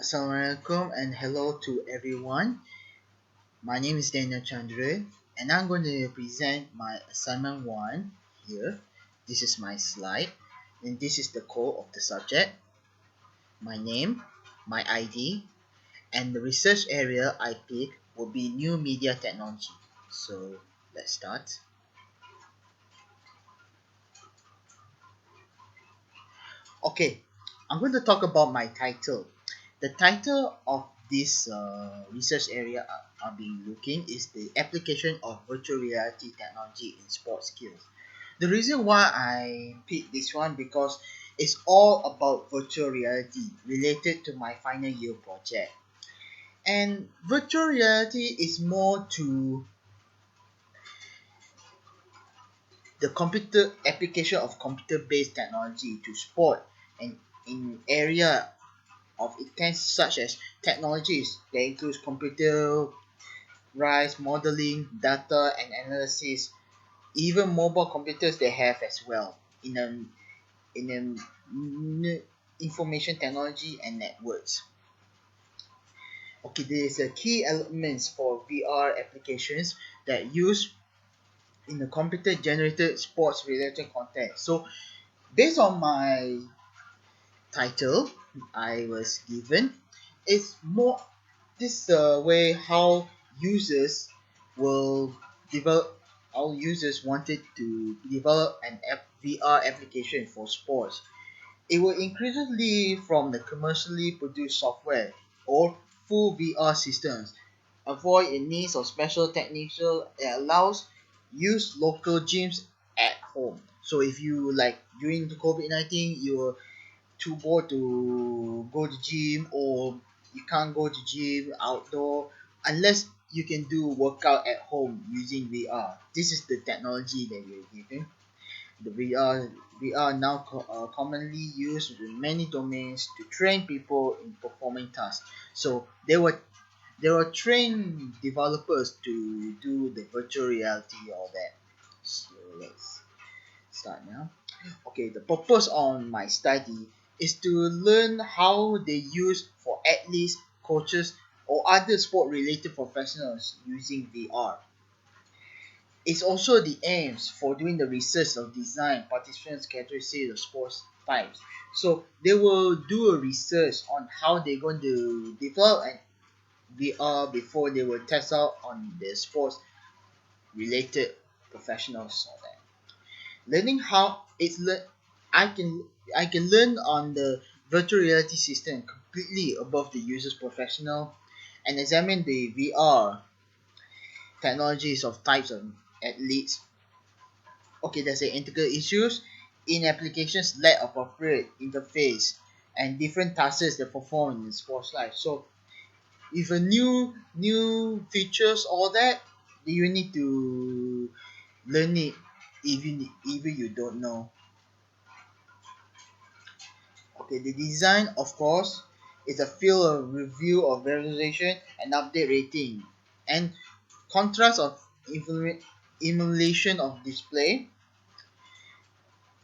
Assalamualaikum and hello to everyone. My name is Daniel Chandran and I'm going to present my assignment 1 here. This is my slide and this is the core of the subject. My name, my ID, and the research area I pick will be new media technology. So let's start. Okay, I'm going to talk about my title. The title of this research area I'll be looking is the application of virtual reality technology in sports skills. The reason why I picked this one because it's all about virtual reality related to my final year project. And virtual reality is more to the computer application of computer-based technology to sport and in area of intents such as technologies that includes computer rise modeling data and analysis, even mobile computers they have as well in information technology and networks. Okay, there is a key elements for VR applications that use in the computer generated sports related content. So based on my title I was given, it's more this way how users will develop how users wanted to develop an VR application for sports. It will increasingly from the commercially produced software or full VR systems. Avoid the needs of special technical that allows use local gyms at home. So if you like during the COVID-19 you were too bored to go to gym or you can't go to gym outdoor unless you can do workout at home using VR. This is the technology that we're giving. The VR now commonly used in many domains to train people in performing tasks. So there were trained developers to do the virtual reality all that. So let's start now. Okay, the purpose on my study is to learn how they use for athletes, coaches, or other sport related professionals using VR. It's also the aims for doing the research of design, participants, characteristics of sports types. So they will do a research on how they're going to develop an VR before they will test out on the sports related professionals. All that. Learning how it's I can I can learn on the virtual reality system completely above the user's professional and examine the VR technologies of types of athletes. Okay, there's a integral issues in applications lack of appropriate interface and different tasks that perform in sports life. So if a new features all that, you need to learn it even you don't know. Okay, the design, of course, is a field of review of visualization and update rating, and contrast of emulation of display.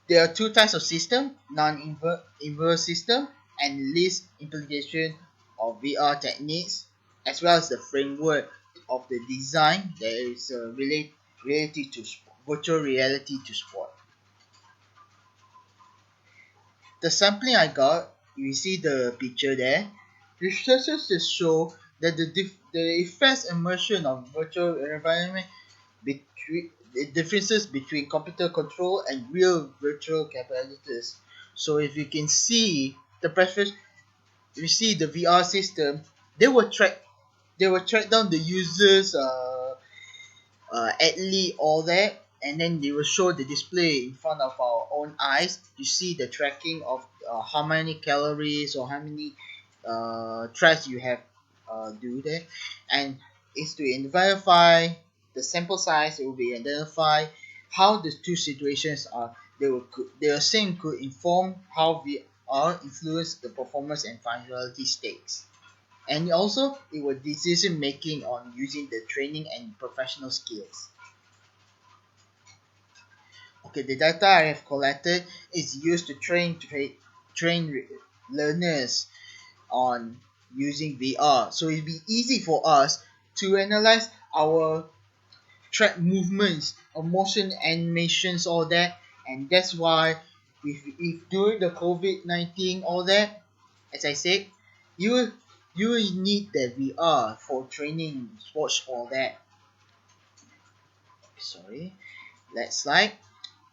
There are two types of system: non-inverse system and least implication of VR techniques, as well as the framework of the design that is related to virtual reality to sport. The sampling I got, you see the picture there. Researchers just show that the effects immersion of virtual environment between the differences between computer control and real virtual capabilities. So if you can see the preference, you see the VR system, they will track down the users athlete all that and then they will show the display in front of our own eyes. You see the tracking of how many calories or how many tries you have do there, and it's to verify the sample size. It will be identify how the two situations are they are same could inform how we are influence the performance and functionality stakes, and also it was decision making on using the training and professional skills. Okay, the data I have collected is used to train learners on using VR. So it'll be easy for us to analyze our track movements, motion animations, all that. And that's why if during the COVID-19, all that, as I said, you you will need the VR for training, sports, all that. Sorry, let's slide.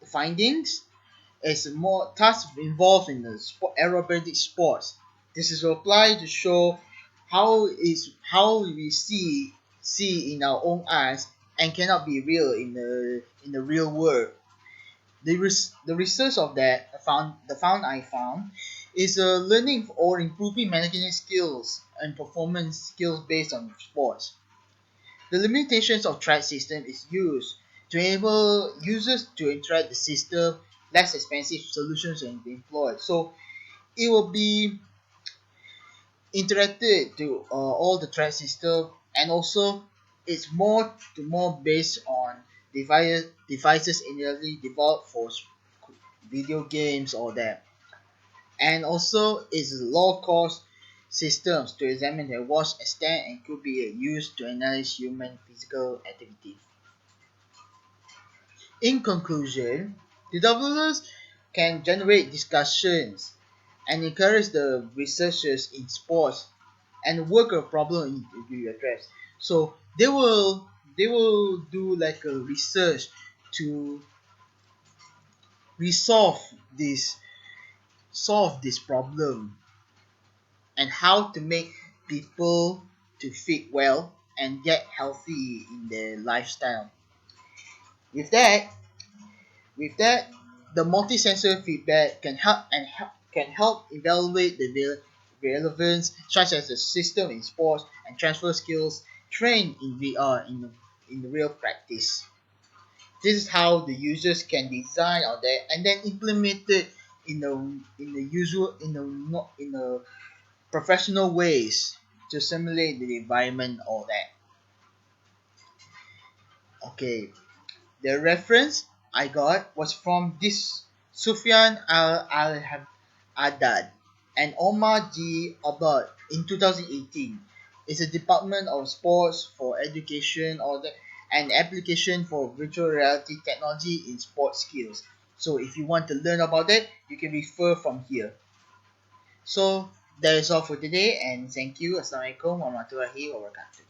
The findings is more tasks involved in the aerobatic sports. This is applied to show how we see in our own eyes and cannot be real in the real world. The research of that I found is learning or improving management skills and performance skills based on sports. The limitations of track system is used to enable users to interact the system. Less expensive solutions can be employed. So it will be interacted to all the track system, and also it's more based on devices initially developed for video games or that, and also it's low cost systems to examine their watch extent and could be used to analyze human physical activity. In conclusion, the developers can generate discussions and encourage the researchers in sports and work a problem to be addressed. So they will do like a research to resolve this solve this problem and how to make people to fit well and get healthy in their lifestyle. With that, With that, the multi-sensor feedback can help evaluate the relevance, such as the system in sports and transfer skills trained in VR in the real practice. This is how the users can design out there and then implement it in the usual in the professional ways to simulate the environment, all that. Okay, the reference I got was from this Sufyan Al Haddad and Omar G. Abad in 2018. It's a Department of Sports for Education or the an application for virtual reality technology in sports skills. So if you want to learn about that, you can refer from here. So that is all for today, and thank you. Assalamualaikum warahmatullahi wabarakatuh.